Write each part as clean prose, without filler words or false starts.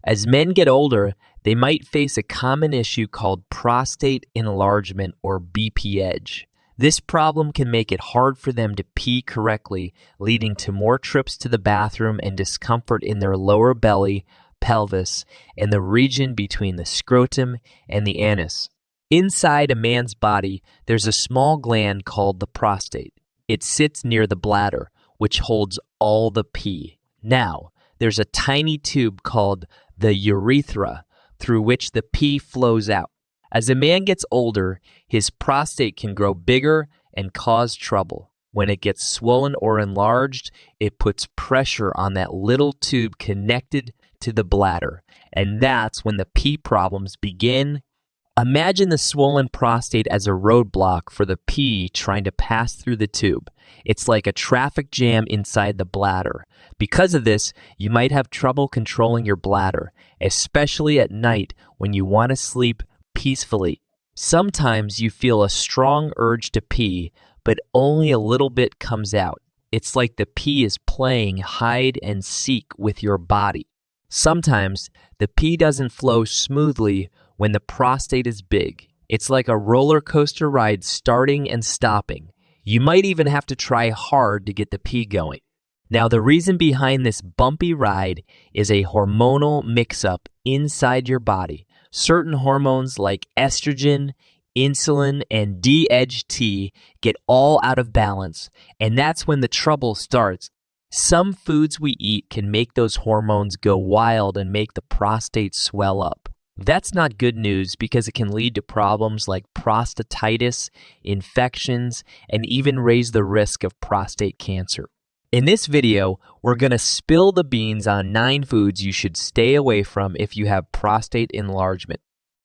As men get older, they might face a common issue called prostate enlargement or BPH. This problem can make it hard for them to pee correctly, leading to more trips to the bathroom and discomfort in their lower belly, pelvis, and the region between the scrotum and the anus. Inside a man's body, there's a small gland called the prostate. It sits near the bladder, which holds all the pee. Now, there's a tiny tube called the urethra through which the pee flows out. As a man gets older, his prostate can grow bigger and cause trouble. When it gets swollen or enlarged, it puts pressure on that little tube connected to the bladder, and that's when the pee problems begin. Imagine the swollen prostate as a roadblock for the pee trying to pass through the tube. It's like a traffic jam inside the bladder. Because of this, you might have trouble controlling your bladder, especially at night when you want to sleep peacefully. Sometimes you feel a strong urge to pee, but only a little bit comes out. It's like the pee is playing hide and seek with your body. Sometimes the pee doesn't flow smoothly when the prostate is big. It's like a roller coaster ride starting and stopping. You might even have to try hard to get the pee going. Now, the reason behind this bumpy ride is a hormonal mix-up inside your body. Certain hormones like estrogen, insulin, and DHT get all out of balance, and that's when the trouble starts. Some foods we eat can make those hormones go wild and make the prostate swell up. That's not good news because it can lead to problems like prostatitis, infections, and even raise the risk of prostate cancer. In this video, we're going to spill the beans on 9 foods you should stay away from if you have prostate enlargement.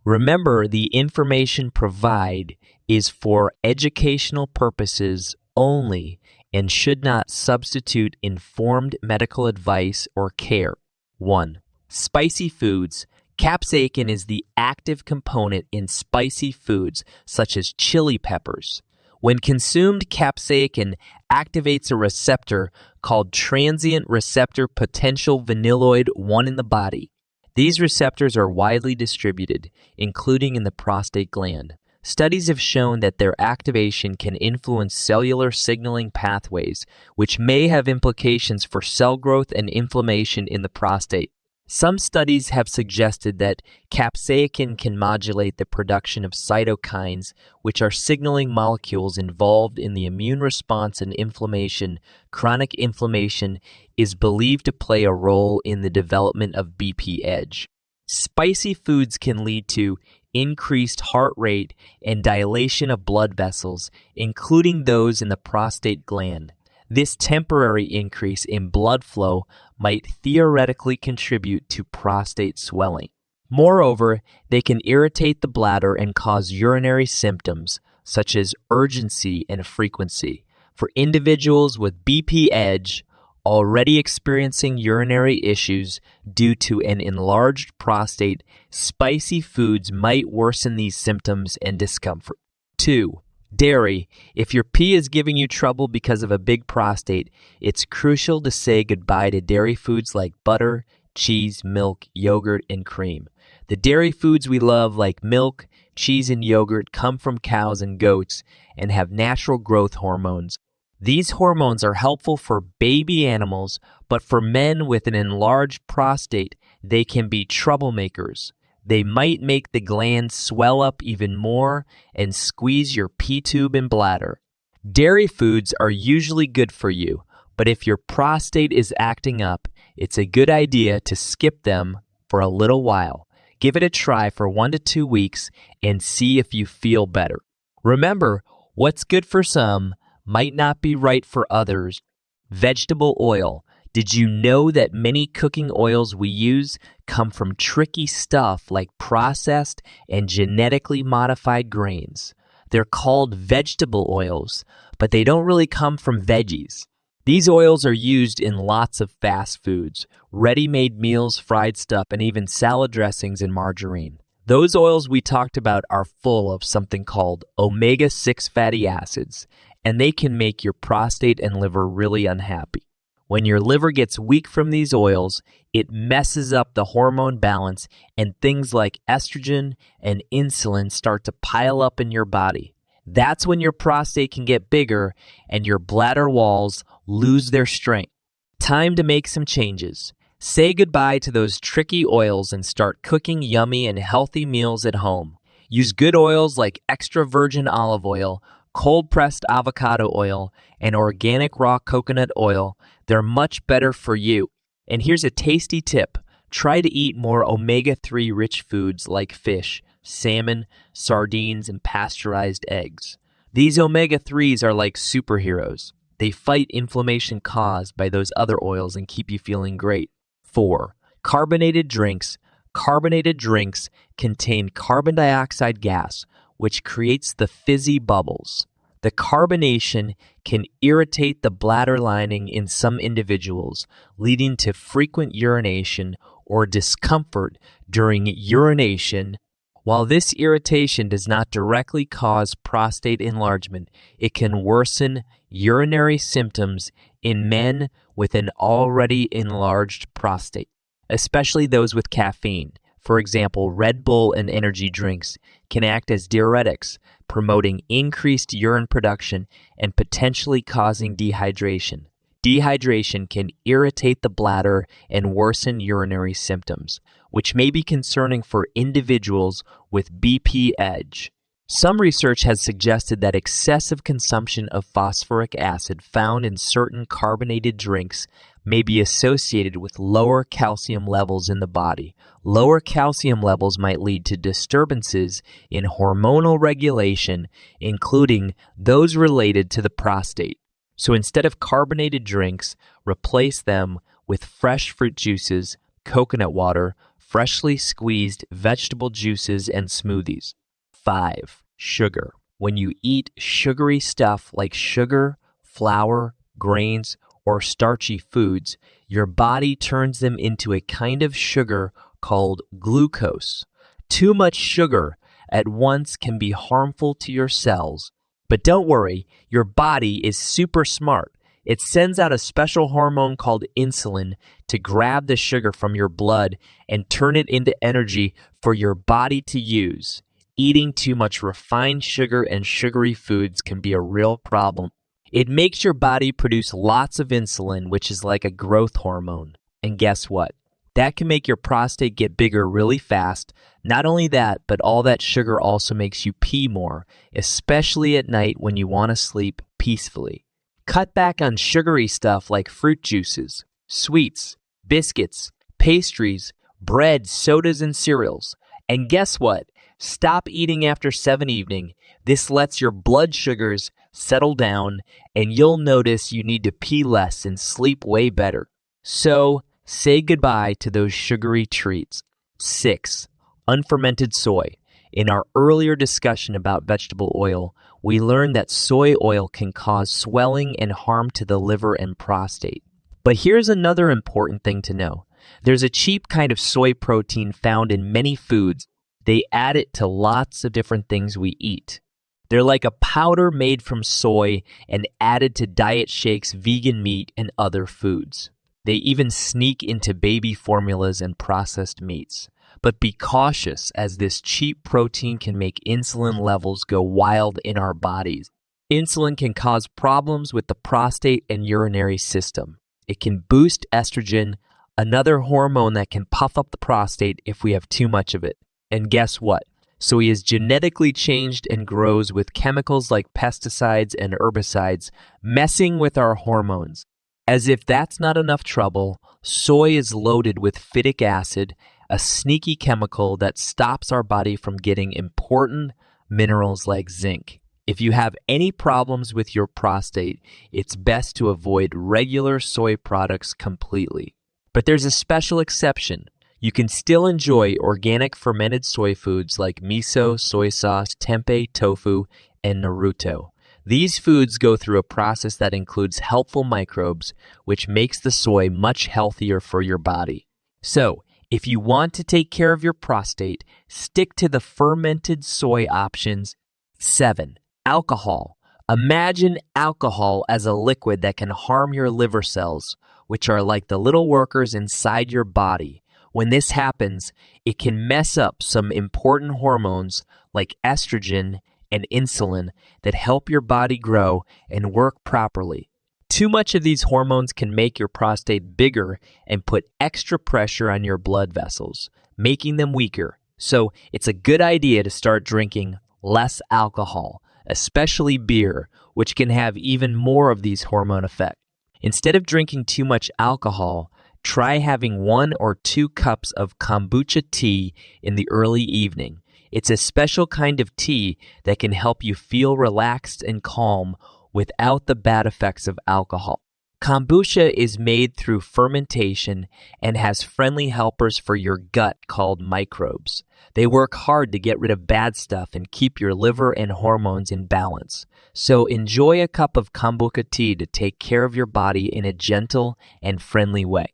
Remember, the information provided is for educational purposes only and should not substitute informed medical advice or care. 1. Spicy foods. Capsaicin is the active component in spicy foods such as chili peppers. When consumed, capsaicin activates a receptor called transient receptor potential vanilloid 1 in the body. These receptors are widely distributed, including in the prostate gland. Studies have shown that their activation can influence cellular signaling pathways, which may have implications for cell growth and inflammation in the prostate. Some studies have suggested that capsaicin can modulate the production of cytokines, which are signaling molecules involved in the immune response and inflammation. Chronic inflammation is believed to play a role in the development of BPH. Spicy foods can lead to increased heart rate and dilation of blood vessels, including those in the prostate gland. This temporary increase in blood flow might theoretically contribute to prostate swelling. Moreover, they can irritate the bladder and cause urinary symptoms, such as urgency and frequency. For individuals with BPH already experiencing urinary issues due to an enlarged prostate, spicy foods might worsen these symptoms and discomfort. 2. Dairy. If your pee is giving you trouble because of a big prostate, it's crucial to say goodbye to dairy foods like butter, cheese, milk, yogurt, and cream. The dairy foods we love like milk, cheese, and yogurt come from cows and goats and have natural growth hormones. These hormones are helpful for baby animals, but for men with an enlarged prostate, they can be troublemakers. They might make the gland swell up even more and squeeze your pee tube and bladder. Dairy foods are usually good for you, but if your prostate is acting up, it's a good idea to skip them for a little while. Give it a try for 1 to 2 weeks and see if you feel better. Remember, what's good for some might not be right for others. Vegetable oil. Did you know that many cooking oils we use come from tricky stuff like processed and genetically modified grains? They're called vegetable oils, but they don't really come from veggies. These oils are used in lots of fast foods, ready-made meals, fried stuff, and even salad dressings and margarine. Those oils we talked about are full of something called omega-6 fatty acids, and they can make your prostate and liver really unhappy. When your liver gets weak from these oils, it messes up the hormone balance, and things like estrogen and insulin start to pile up in your body. That's when your prostate can get bigger and your bladder walls lose their strength. Time to make some changes. Say goodbye to those tricky oils and start cooking yummy and healthy meals at home. Use good oils like extra virgin olive oil, cold-pressed avocado oil, and organic raw coconut oil. They're much better for you. And here's a tasty tip. Try to eat more omega-3 rich foods like fish, salmon, sardines, and pasteurized eggs. These omega-3s are like superheroes. They fight inflammation caused by those other oils and keep you feeling great. 4. Carbonated drinks. Carbonated drinks contain carbon dioxide gas, which creates the fizzy bubbles. The carbonation can irritate the bladder lining in some individuals, leading to frequent urination or discomfort during urination. While this irritation does not directly cause prostate enlargement, it can worsen urinary symptoms in men with an already enlarged prostate, especially those with caffeine. For example, Red Bull and energy drinks can act as diuretics, promoting increased urine production and potentially causing dehydration. Dehydration can irritate the bladder and worsen urinary symptoms, which may be concerning for individuals with BP-edge. Some research has suggested that excessive consumption of phosphoric acid found in certain carbonated drinks may be associated with lower calcium levels in the body. Lower calcium levels might lead to disturbances in hormonal regulation, including those related to the prostate. So instead of carbonated drinks, replace them with fresh fruit juices, coconut water, freshly squeezed vegetable juices, and smoothies. 5. Sugar. When you eat sugary stuff like sugar, flour, grains, or starchy foods, your body turns them into a kind of sugar called glucose. Too much sugar at once can be harmful to your cells. But don't worry, your body is super smart. It sends out a special hormone called insulin to grab the sugar from your blood and turn it into energy for your body to use. Eating too much refined sugar and sugary foods can be a real problem. It makes your body produce lots of insulin, which is like a growth hormone. And guess what? That can make your prostate get bigger really fast. Not only that, but all that sugar also makes you pee more, especially at night when you want to sleep peacefully. Cut back on sugary stuff like fruit juices, sweets, biscuits, pastries, bread, sodas, and cereals. And guess what? Stop eating after 7 evening. This lets your blood sugars settle down, and you'll notice you need to pee less and sleep way better. So, say goodbye to those sugary treats. 6. Unfermented soy. In our earlier discussion about vegetable oil, we learned that soy oil can cause swelling and harm to the liver and prostate. But here's another important thing to know. There's a cheap kind of soy protein found in many foods. They add it to lots of different things we eat. They're like a powder made from soy and added to diet shakes, vegan meat, and other foods. They even sneak into baby formulas and processed meats. But be cautious, as this cheap protein can make insulin levels go wild in our bodies. Insulin can cause problems with the prostate and urinary system. It can boost estrogen, another hormone that can puff up the prostate if we have too much of it. And guess what? Soy is genetically changed and grows with chemicals like pesticides and herbicides, messing with our hormones. As if that's not enough trouble, soy is loaded with phytic acid, a sneaky chemical that stops our body from getting important minerals like zinc. If you have any problems with your prostate, it's best to avoid regular soy products completely. But there's a special exception. You can still enjoy organic fermented soy foods like miso, soy sauce, tempeh, tofu, and Naruto. These foods go through a process that includes helpful microbes, which makes the soy much healthier for your body. So, if you want to take care of your prostate, stick to the fermented soy options. 7. Alcohol. Imagine alcohol as a liquid that can harm your liver cells. which are like the little workers inside your body. When this happens, it can mess up some important hormones like estrogen and insulin that help your body grow and work properly. Too much of these hormones can make your prostate bigger and put extra pressure on your blood vessels, making them weaker. So it's a good idea to start drinking less alcohol, especially beer, which can have even more of these hormone effects. Instead of drinking too much alcohol, try having 1 or 2 cups of kombucha tea in the early evening. It's a special kind of tea that can help you feel relaxed and calm without the bad effects of alcohol. Kombucha is made through fermentation and has friendly helpers for your gut called microbes. They work hard to get rid of bad stuff and keep your liver and hormones in balance. So enjoy a cup of kombucha tea to take care of your body in a gentle and friendly way.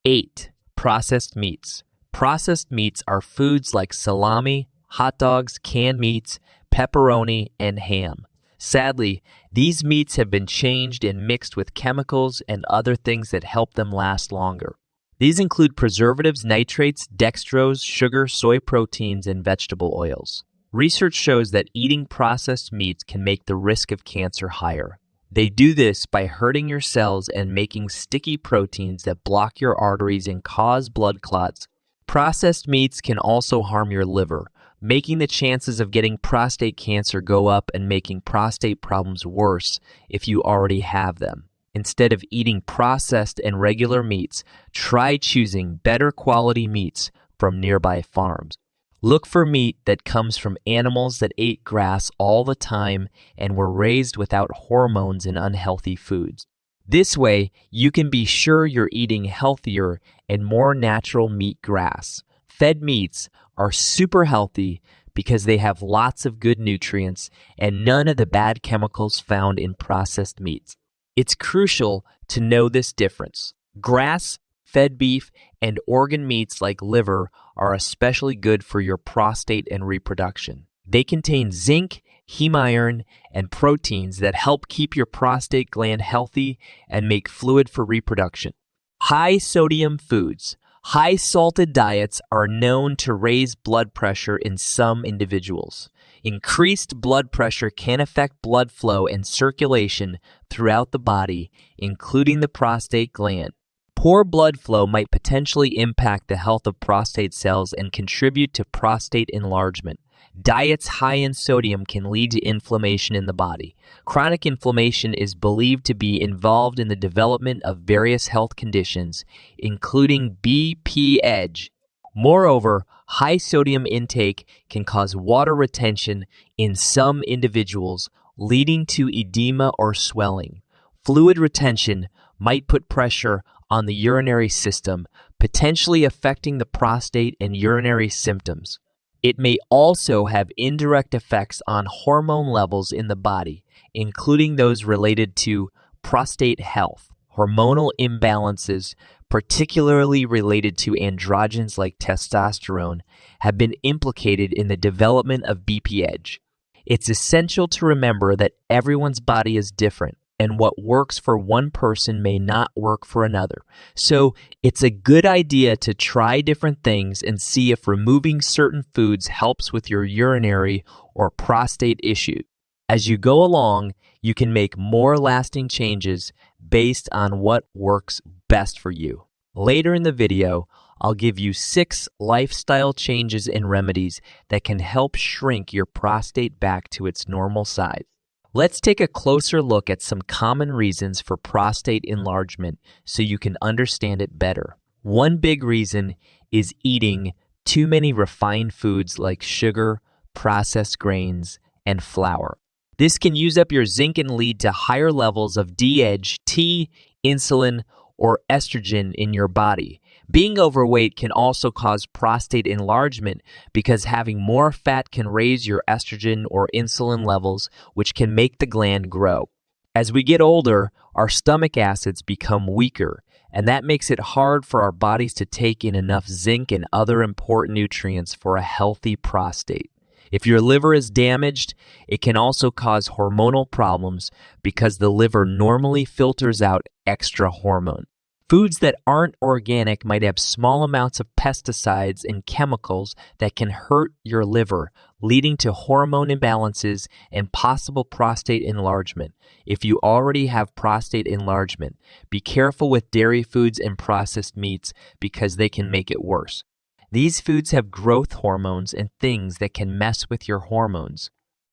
8. Processed meats. Processed meats are foods like salami, hot dogs, canned meats, pepperoni, and ham. Sadly, these meats have been changed and mixed with chemicals and other things that help them last longer. These include preservatives, nitrates, dextrose, sugar, soy proteins, and vegetable oils. Research shows that eating processed meats can make the risk of cancer higher. They do this by hurting your cells and making sticky proteins that block your arteries and cause blood clots. Processed meats can also harm your liver, making the chances of getting prostate cancer go up and making prostate problems worse if you already have them. Instead of eating processed and regular meats, try choosing better quality meats from nearby farms. Look for meat that comes from animals that ate grass all the time and were raised without hormones and unhealthy foods. This way, you can be sure you're eating healthier and more natural meat grass. Fed meats are super healthy because they have lots of good nutrients and none of the bad chemicals found in processed meats. It's crucial to know this difference. Grass-fed beef and organ meats like liver are especially good for your prostate and reproduction. They contain zinc, heme iron, and proteins that help keep your prostate gland healthy and make fluid for reproduction. High-sodium foods. High-salted diets are known to raise blood pressure in some individuals. Increased blood pressure can affect blood flow and circulation throughout the body, including the prostate gland. Poor blood flow might potentially impact the health of prostate cells and contribute to prostate enlargement. Diets high in sodium can lead to inflammation in the body. Chronic inflammation is believed to be involved in the development of various health conditions, including BPH. Moreover, high sodium intake can cause water retention in some individuals, leading to edema or swelling. Fluid retention might put pressure on the urinary system, potentially affecting the prostate and urinary symptoms. It may also have indirect effects on hormone levels in the body, including those related to prostate health. Hormonal imbalances, particularly related to androgens like testosterone, have been implicated in the development of BPH. It's essential to remember that everyone's body is different, and what works for one person may not work for another. So it's a good idea to try different things and see if removing certain foods helps with your urinary or prostate issue. As you go along, you can make more lasting changes based on what works best for you. Later in the video, I'll give you 6 lifestyle changes and remedies that can help shrink your prostate back to its normal size. Let's take a closer look at some common reasons for prostate enlargement so you can understand it better. One big reason is eating too many refined foods like sugar, processed grains, and flour. This can use up your zinc and lead to higher levels of DHT, insulin, or estrogen in your body. Being overweight can also cause prostate enlargement because having more fat can raise your estrogen or insulin levels, which can make the gland grow. As we get older, our stomach acids become weaker, and that makes it hard for our bodies to take in enough zinc and other important nutrients for a healthy prostate. If your liver is damaged, it can also cause hormonal problems because the liver normally filters out extra hormone. Foods that aren't organic might have small amounts of pesticides and chemicals that can hurt your liver, leading to hormone imbalances and possible prostate enlargement. If you already have prostate enlargement, be careful with dairy foods and processed meats because they can make it worse. These foods have growth hormones and things that can mess with your hormones.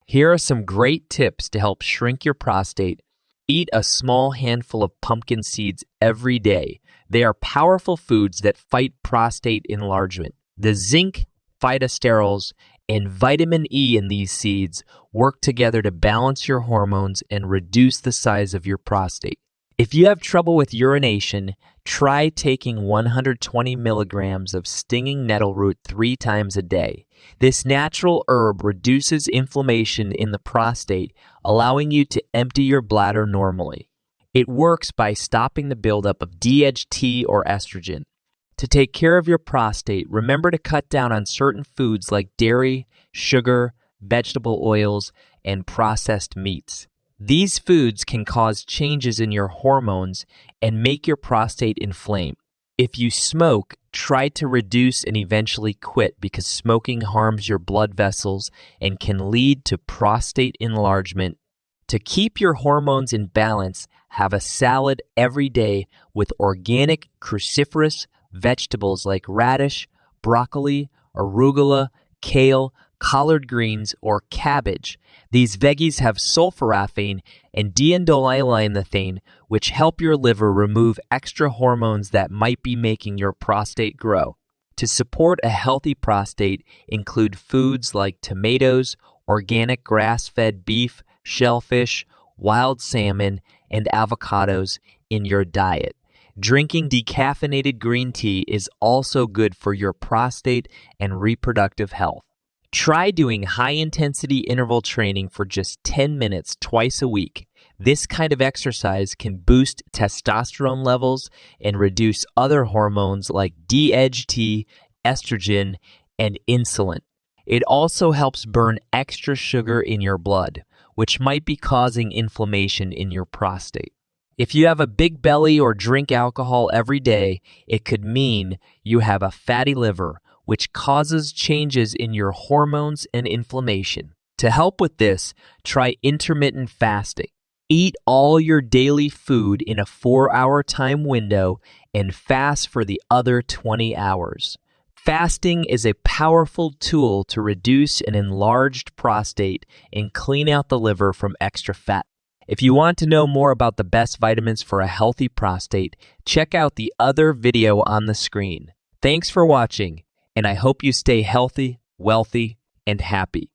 Here are some great tips to help shrink your prostate. Eat a small handful of pumpkin seeds every day. They are powerful foods that fight prostate enlargement. The zinc, phytosterols, and vitamin E in these seeds work together to balance your hormones and reduce the size of your prostate. If you have trouble with urination, try taking 120 milligrams of stinging nettle root 3 times a day. This natural herb reduces inflammation in the prostate, allowing you to empty your bladder normally. It works by stopping the buildup of DHT or estrogen. To take care of your prostate, remember to cut down on certain foods like dairy, sugar, vegetable oils, and processed meats. These foods can cause changes in your hormones and make your prostate inflame. If you smoke, try to reduce and eventually quit because smoking harms your blood vessels and can lead to prostate enlargement. To keep your hormones in balance, have a salad every day with organic cruciferous vegetables like radish, broccoli, arugula, kale, collard greens, or cabbage. These veggies have sulforaphane and diindolylmethane, which help your liver remove extra hormones that might be making your prostate grow. To support a healthy prostate, include foods like tomatoes, organic grass-fed beef, shellfish, wild salmon, and avocados in your diet. Drinking decaffeinated green tea is also good for your prostate and reproductive health. Try doing high-intensity interval training for just 10 minutes twice a week. This kind of exercise can boost testosterone levels and reduce other hormones like DHT, estrogen, and insulin. It also helps burn extra sugar in your blood, which might be causing inflammation in your prostate. If you have a big belly or drink alcohol every day, it could mean you have a fatty liver, which causes changes in your hormones and inflammation. To help with this, try intermittent fasting. Eat all your daily food in a 4-hour time window and fast for the other 20 hours. Fasting is a powerful tool to reduce an enlarged prostate and clean out the liver from extra fat. If you want to know more about the best vitamins for a healthy prostate, check out the other video on the screen. Thanks for watching, and I hope you stay healthy, wealthy, and happy.